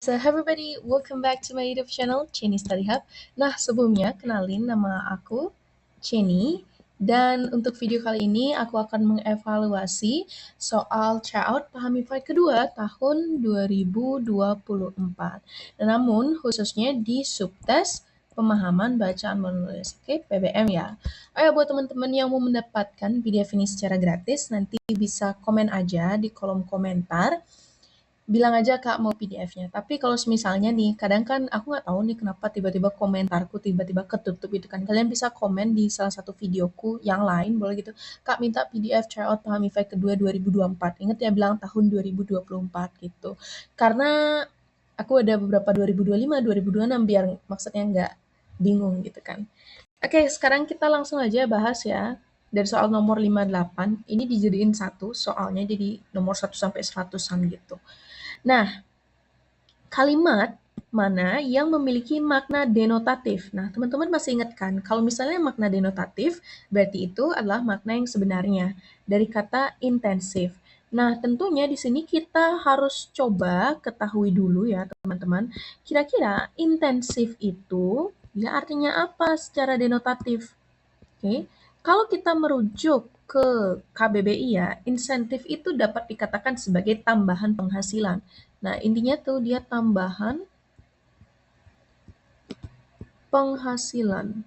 So, hey everybody, welcome back to my YouTube channel, Chenny Study Hub. Nah, sebelumnya, kenalin nama aku, Chenny. Dan untuk video kali ini, aku akan mengevaluasi soal tryout Pahami Fight kedua tahun 2024. Namun, khususnya di subtes pemahaman bacaan menulis, oke, PBM ya. Oh ya, buat teman-teman yang mau mendapatkan PDF ini secara gratis, nanti bisa komen aja di kolom komentar. Bilang aja Kak mau PDF-nya. Tapi kalau misalnya nih, kadang kan aku nggak tahu nih kenapa tiba-tiba komentarku tiba-tiba ketutup gitu kan. Kalian bisa komen di salah satu videoku yang lain, boleh gitu. Kak minta PDF tryout Pahami Fight kedua 2024. Ingat ya bilang tahun 2024 gitu. Karena aku ada beberapa 2025, 2026 biar maksudnya nggak bingung gitu kan. Oke, sekarang kita langsung aja bahas ya. Dari soal nomor 58, ini dijadiin satu soalnya jadi nomor 1 sampai 100-an gitu. Nah, kalimat mana yang memiliki makna denotatif? Nah, teman-teman masih ingat kan, kalau misalnya makna denotatif, berarti itu adalah makna yang sebenarnya dari kata intensif. Nah, tentunya di sini kita harus coba ketahui dulu ya, teman-teman. Kira-kira intensif itu ya artinya apa secara denotatif? Oke, kalau kita merujuk ke KBBI ya, insentif itu dapat dikatakan sebagai tambahan penghasilan. Nah, intinya tuh dia tambahan penghasilan.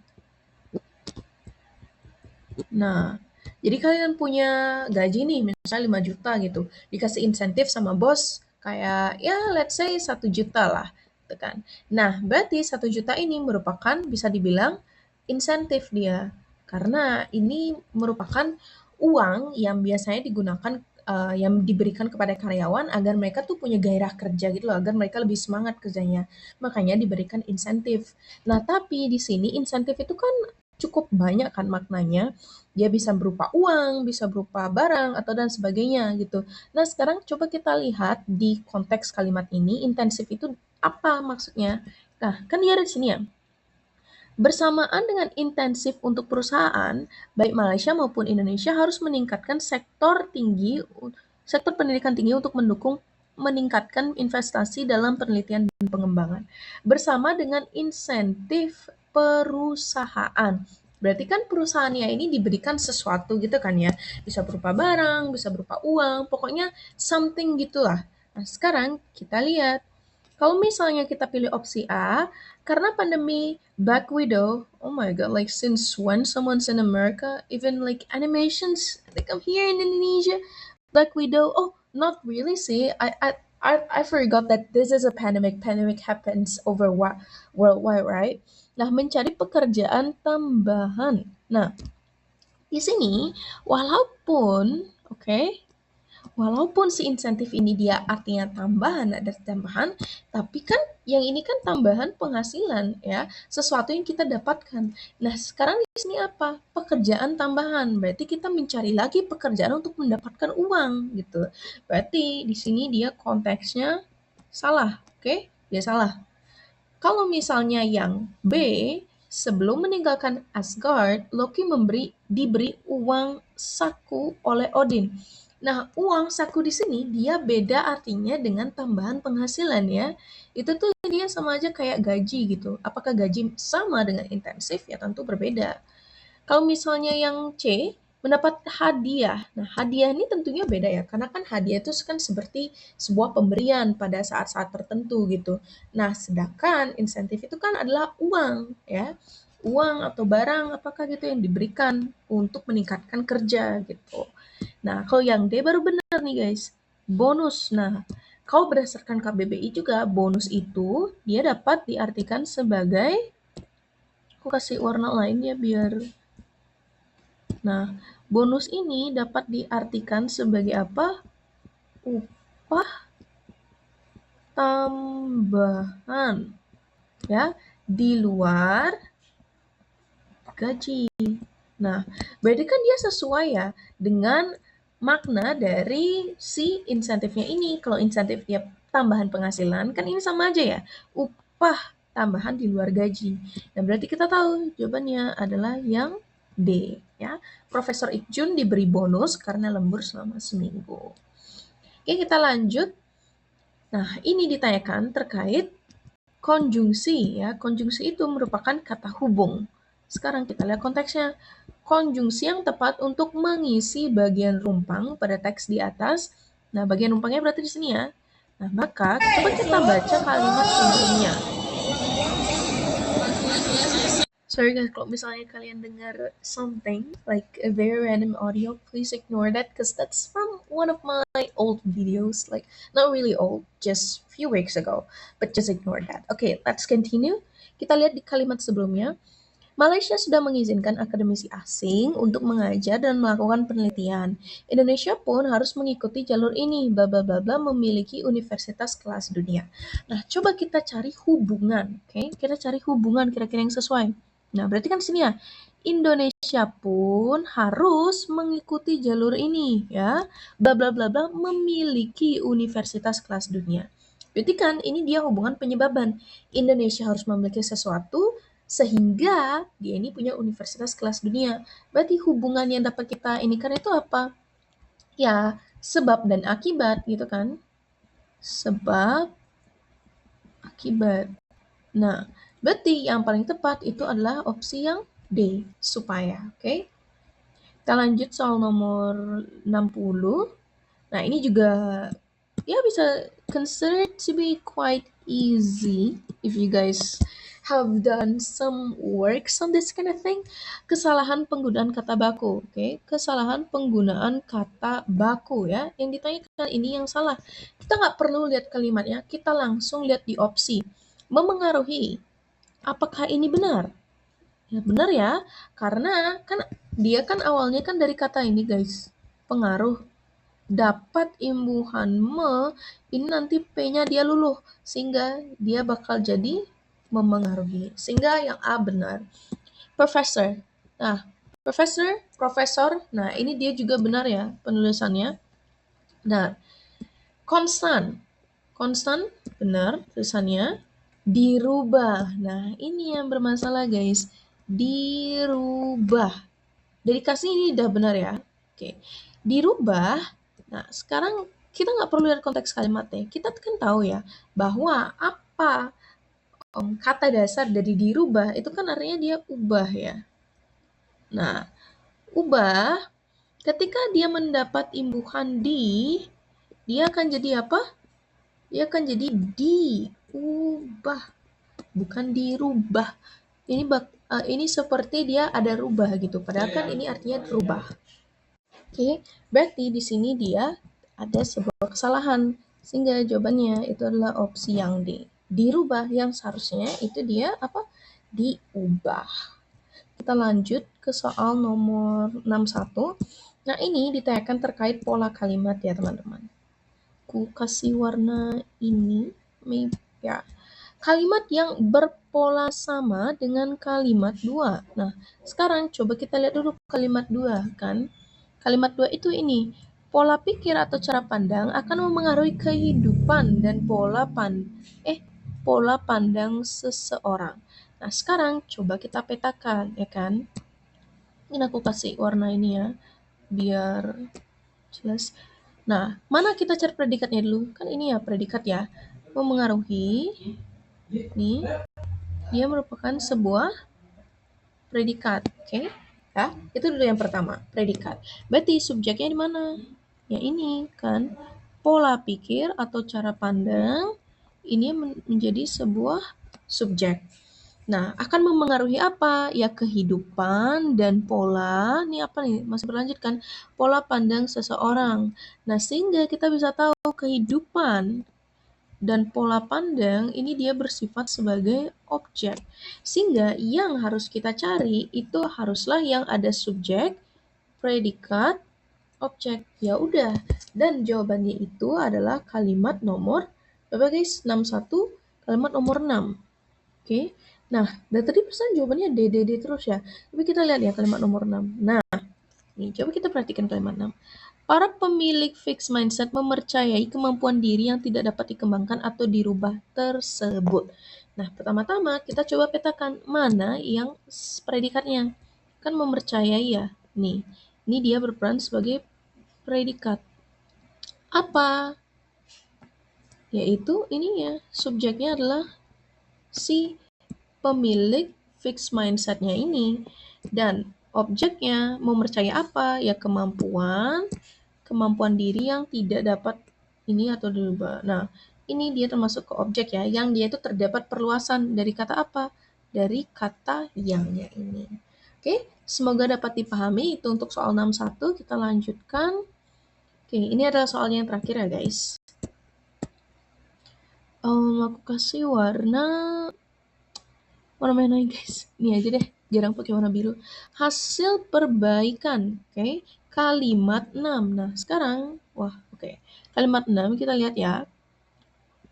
Nah, jadi kalian punya gaji nih, misalnya 5 juta gitu, dikasih insentif sama bos kayak ya let's say 1 juta lah, gitu kan. Nah, berarti 1 juta ini merupakan bisa dibilang insentif dia, karena ini merupakan uang yang biasanya digunakan yang diberikan kepada karyawan agar mereka tuh punya gairah kerja gitu loh, agar mereka lebih semangat kerjanya. Makanya diberikan insentif. Nah, tapi di sini insentif itu kan cukup banyak kan maknanya. Dia bisa berupa uang, bisa berupa barang, atau dan sebagainya gitu. Nah, sekarang coba kita lihat di konteks kalimat ini, intensif itu apa maksudnya? Nah, kan dia ada di sini ya. Bersamaan dengan intensif untuk perusahaan, baik Malaysia maupun Indonesia harus meningkatkan sektor pendidikan tinggi untuk meningkatkan investasi dalam penelitian dan pengembangan. Bersama dengan insentif perusahaan. Berarti kan perusahaannya ini diberikan sesuatu gitu kan ya. Bisa berupa barang, bisa berupa uang, pokoknya something gitulah. Nah, sekarang kita lihat kalau misalnya kita pilih opsi A, karena pandemi Black Widow, oh my god, like since when someone's in America, even like animations, like I'm here in Indonesia, Black Widow, oh not really sih, I forgot that this is a pandemic. Pandemic happens over worldwide, right? Nah, mencari pekerjaan tambahan. Nah, di sini walaupun, oke, walaupun si insentif ini dia artinya tambahan, ada tambahan, tapi kan yang ini kan tambahan penghasilan ya, sesuatu yang kita dapatkan. Nah, sekarang di sini apa? Pekerjaan tambahan. Berarti kita mencari lagi pekerjaan untuk mendapatkan uang gitu. Berarti di sini dia konteksnya salah, oke? Dia salah. Kalau misalnya yang B, sebelum meninggalkan Asgard, Loki diberi uang saku oleh Odin. Nah, uang saku di sini dia beda artinya dengan tambahan penghasilan ya. Itu tuh dia sama aja kayak gaji gitu. Apakah gaji sama dengan intensif? Ya tentu berbeda. Kalau misalnya yang C, mendapat hadiah. Nah, hadiah ini tentunya beda ya, karena kan hadiah itu kan seperti sebuah pemberian pada saat-saat tertentu gitu. Nah, sedangkan insentif itu kan adalah uang ya. Uang atau barang apakah gitu yang diberikan untuk meningkatkan kerja gitu. Nah, kalau yang D baru benar nih guys. Bonus. Nah, kalau berdasarkan KBBI juga bonus itu dia dapat diartikan sebagai, aku kasih warna lain ya biar. Nah, bonus ini dapat diartikan sebagai apa? Upah tambahan ya di luar gaji. Nah, berarti kan dia sesuai ya dengan makna dari si insentifnya ini. Kalau insentif dia tambahan penghasilan, kan ini sama aja ya. Upah tambahan di luar gaji. Nah, berarti kita tahu jawabannya adalah yang D ya. Profesor Ikjun diberi bonus karena lembur selama seminggu. Oke, kita lanjut. Nah, ini ditanyakan terkait konjungsi ya. Konjungsi itu merupakan kata hubung. Sekarang kita lihat konteksnya. Konjungsi yang tepat untuk mengisi bagian rumpang pada teks di atas. Nah, bagian rumpangnya berarti di sini ya. Nah, maka coba kita baca kalimat sebelumnya. Sorry guys, kalau misalnya kalian dengar something like a very random audio, please ignore that because that's from one of my old videos. Like, not really old, just few weeks ago. But just ignore that. Okay, let's continue. Kita lihat di kalimat sebelumnya. Malaysia sudah mengizinkan akademisi asing untuk mengajar dan melakukan penelitian. Indonesia pun harus mengikuti jalur ini. Bla bla bla bla memiliki universitas kelas dunia. Nah, coba kita cari hubungan, oke? Kita cari hubungan kira-kira yang sesuai. Nah, berarti kan di sini ya, Indonesia pun harus mengikuti jalur ini, ya. Bla bla bla bla memiliki universitas kelas dunia. Berarti kan ini dia hubungan penyebaban. Indonesia harus memiliki sesuatu sehingga dia ini punya universitas kelas dunia. Berarti hubungan yang dapat kita ini kan itu apa? Ya, sebab dan akibat gitu kan. Sebab, akibat. Nah, berarti yang paling tepat itu adalah opsi yang D, supaya. Oke? Kita lanjut soal nomor 60. Nah, ini juga ya bisa considered to be quite easy if you guys have done some works on this kind of thing. Kesalahan penggunaan kata baku, oke? Kesalahan penggunaan kata baku ya. Yang ditanyakan ini yang salah. Kita nggak perlu lihat kalimatnya, kita langsung lihat di opsi. Memengaruhi. Apakah ini benar? Ya benar ya, karena kan dia kan awalnya kan dari kata ini guys. Pengaruh dapat imbuhan ini nanti P-nya dia luluh sehingga dia bakal jadi memengaruhi. Sehingga yang A benar. Professor. Nah, profesor. Nah, ini dia juga benar ya penulisannya. Nah, konstan. Konstan benar tulisannya. Dirubah. Nah, ini yang bermasalah guys. Dirubah. Dedikasi ini udah benar ya. Oke. Dirubah. Nah, sekarang kita nggak perlu lihat konteks kalimatnya. Kita kan tahu ya bahwa apa kata dasar dari dirubah itu kan artinya dia ubah ya. Nah, ubah ketika dia mendapat imbuhan di, dia akan jadi apa? Dia akan jadi diubah, bukan dirubah. Ini seperti dia ada rubah gitu, padahal kan ini artinya rubah. Oke, berarti di sini dia ada sebuah kesalahan, sehingga jawabannya itu adalah opsi yang D. Dirubah yang seharusnya itu dia apa? Diubah. Kita lanjut ke soal nomor 61. Nah, ini ditanyakan terkait pola kalimat ya, teman-teman. Ku kasih warna ini, maybe, ya. Kalimat yang berpola sama dengan kalimat 2. Nah, sekarang coba kita lihat dulu kalimat 2 kan. Kalimat 2 itu ini. Pola pikir atau cara pandang akan memengaruhi kehidupan dan pola pandang seseorang. Nah, sekarang coba kita petakan, ya kan? Ini aku kasih warna ini ya, biar jelas. Nah, mana kita cari predikatnya dulu? Kan ini ya predikat ya. Memengaruhi, nih, dia merupakan sebuah predikat, oke? Ya, itu dulu yang pertama, predikat. Berarti subjeknya di mana? Ya ini kan, pola pikir atau cara pandang ini menjadi sebuah subjek. Nah, akan memengaruhi apa? Ya kehidupan dan pola, ini apa nih? Masih berlanjut kan? Pola pandang seseorang. Nah, sehingga kita bisa tahu kehidupan dan pola pandang ini dia bersifat sebagai objek. Sehingga yang harus kita cari itu haruslah yang ada subjek, predikat, objek. Ya udah. Dan jawabannya itu adalah kalimat nomor berapa guys? 61, kalimat nomor 6. Oke. Nah, dari tadi pesan jawabannya D, D, D terus ya. Tapi kita lihat ya kalimat nomor 6. Nah, nih coba kita perhatikan kalimat 6. Para pemilik fixed mindset mempercayai kemampuan diri yang tidak dapat dikembangkan atau dirubah tersebut. Nah, pertama-tama kita coba petakan mana yang predikatnya. Kan mempercayai ya. Nih, ini dia berperan sebagai predikat. Apa yaitu ininya, subjeknya adalah si pemilik fixed mindset-nya ini. Dan objeknya mau percaya apa? Ya kemampuan diri yang tidak dapat ini atau dirubah. Nah, ini dia termasuk ke objek ya, yang dia itu terdapat perluasan dari kata apa? Dari kata yangnya ini. Oke, semoga dapat dipahami. Itu untuk soal 61, kita lanjutkan. Oke, ini adalah soalnya yang terakhir ya guys. Aku kasih warna merah guys. Ini aja deh, jarang pakai warna biru. Hasil perbaikan, oke. Kalimat 6. Nah, sekarang, oke. Kalimat 6 kita lihat ya.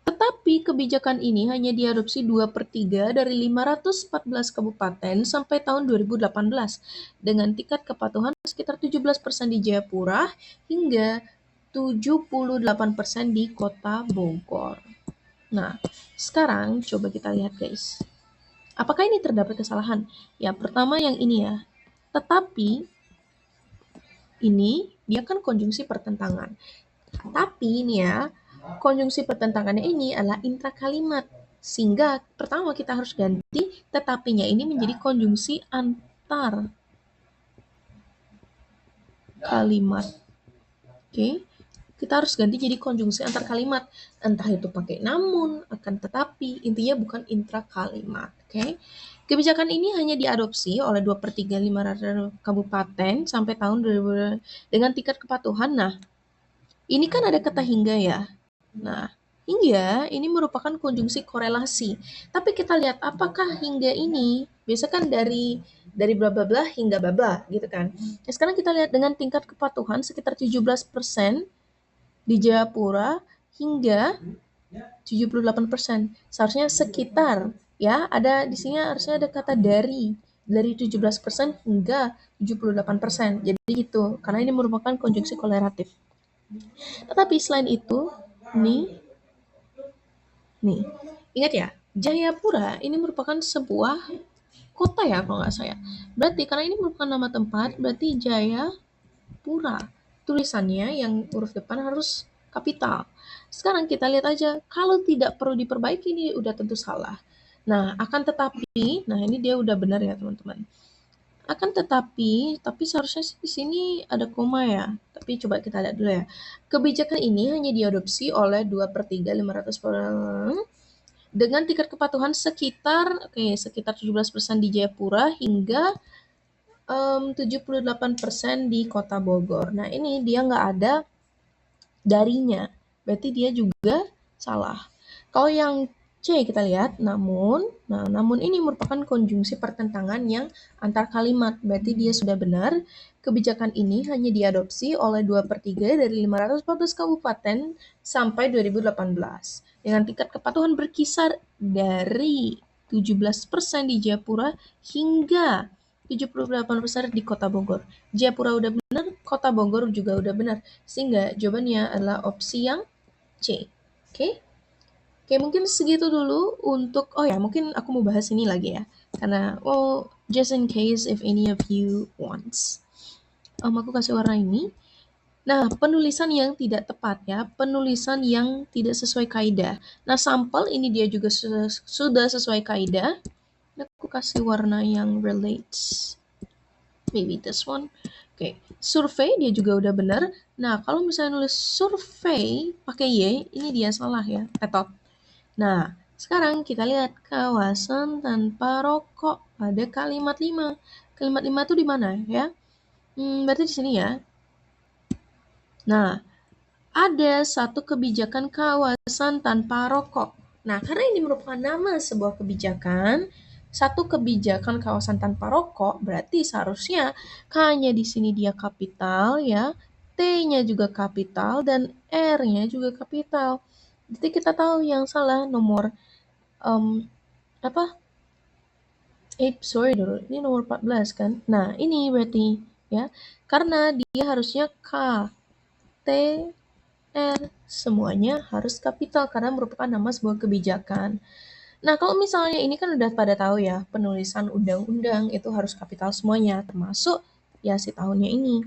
Tetapi kebijakan ini hanya diadopsi 2/3 dari 514 kabupaten sampai tahun 2018 dengan tingkat kepatuhan sekitar 17% di Jayapura hingga 78% di Kota Bogor. Nah, sekarang coba kita lihat guys. Apakah ini terdapat kesalahan? Ya, pertama yang ini ya. Tetapi ini dia kan konjungsi pertentangan. Tapi ini ya, konjungsi pertentangannya ini adalah intrakalimat. Sehingga pertama kita harus ganti tetapinya ini menjadi konjungsi antar kalimat. Oke. Kita harus ganti jadi konjungsi antar kalimat. Entah itu pakai namun, akan tetapi, intinya bukan intrakalimat. Oke. Kebijakan ini hanya diadopsi oleh 2/3 500 kabupaten sampai tahun 2000 dengan tingkat kepatuhan. Nah, ini kan ada kata hingga ya. Nah, hingga ini merupakan konjungsi korelasi. Tapi kita lihat apakah hingga ini biasa kan dari bla bla bla hingga bla bla gitu kan. Nah, sekarang kita lihat dengan tingkat kepatuhan sekitar 17% di Jayapura hingga 78%. Seharusnya sekitar ya, ada di sini harusnya ada kata dari 17% hingga 78%. Jadi gitu, karena ini merupakan konjungsi korelatif. Tetapi selain itu, nih ingat ya, Jayapura ini merupakan sebuah kota ya kalau nggak saya. Berarti karena ini merupakan nama tempat, berarti Jayapura. Tulisannya yang huruf depan harus kapital. Sekarang kita lihat aja, kalau tidak perlu diperbaiki ini udah tentu salah. Nah, akan tetapi, nah ini dia udah benar ya teman-teman. Akan tetapi, tapi seharusnya di sini ada koma ya. Tapi coba kita lihat dulu ya. Kebijakan ini hanya diadopsi oleh 2/3 500 dengan tingkat kepatuhan sekitar 17% di Jayapura hingga 78% di Kota Bogor. Nah, ini dia nggak ada darinya. Berarti dia juga salah. Kalau yang C kita lihat, namun ini merupakan konjungsi pertentangan yang antar kalimat. Berarti dia sudah benar. Kebijakan ini hanya diadopsi oleh 2/3 dari 514 kabupaten sampai 2018. Dengan tingkat kepatuhan berkisar dari 17% di Jayapura hingga 78% di Kota Bogor. Jayapura udah benar, Kota Bogor juga udah benar. Sehingga jawabannya adalah opsi yang C. Oke? Oke, mungkin segitu dulu untuk, mungkin aku mau bahas ini lagi ya. Karena, just in case if any of you wants. Aku kasih warna ini. Nah, penulisan yang tidak tepat ya, penulisan yang tidak sesuai kaidah. Nah, sampel ini dia juga sudah sesuai kaidah. Aku kasih warna yang relates. Maybe this one. Oke, survei dia juga udah benar. Nah, kalau misalnya nulis survei pakai Y, ini dia salah ya, tetot. Nah, sekarang kita lihat kawasan tanpa rokok pada kalimat 5. Kalimat 5 itu di mana ya? Berarti di sini ya. Nah, ada satu kebijakan kawasan tanpa rokok. Nah, karena ini merupakan nama sebuah kebijakan, satu kebijakan kawasan tanpa rokok, berarti seharusnya K-nya di sini dia kapital ya, T-nya juga kapital, dan R-nya juga kapital. Jadi kita tahu yang salah nomor sorry dulu, ini nomor 14 kan. Nah, ini berarti ya, karena dia harusnya K, T, R, semuanya harus kapital karena merupakan nama sebuah kebijakan. Nah, kalau misalnya ini kan udah pada tahu ya, penulisan undang-undang itu harus kapital semuanya, termasuk ya si tahunnya ini.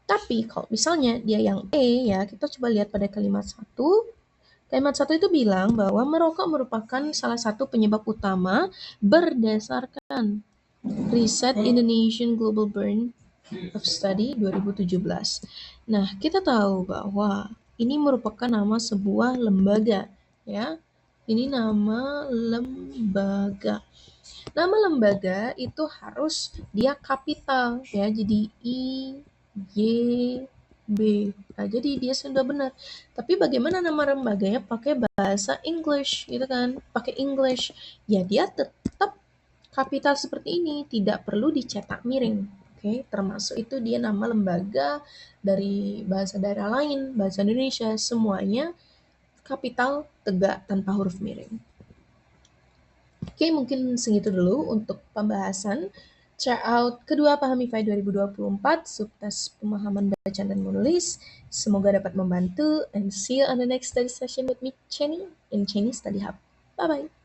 Tapi kalau misalnya dia yang E ya, kita coba lihat pada kalimat 1, Kalimat satu itu bilang bahwa merokok merupakan salah satu penyebab utama berdasarkan riset Indonesian Global Burn of Study 2017. Nah, kita tahu bahwa ini merupakan nama sebuah lembaga, ya. Ini nama lembaga. Nama lembaga itu harus dia kapital, ya. Jadi IYB. Nah, jadi dia sudah benar. Tapi bagaimana nama lembaganya pakai bahasa English, gitu kan? Pakai English. Ya, dia tetap kapital seperti ini, tidak perlu dicetak miring. Oke, termasuk itu dia nama lembaga dari bahasa daerah lain, bahasa Indonesia, semuanya kapital tegak tanpa huruf miring. Oke, mungkin segitu dulu untuk pembahasan. Check out kedua Pahami FAI 2024, subtes pemahaman bacaan dan menulis. Semoga dapat membantu, and see you on the next study session with me, Chenny, in Chenny Study Hub. Bye-bye.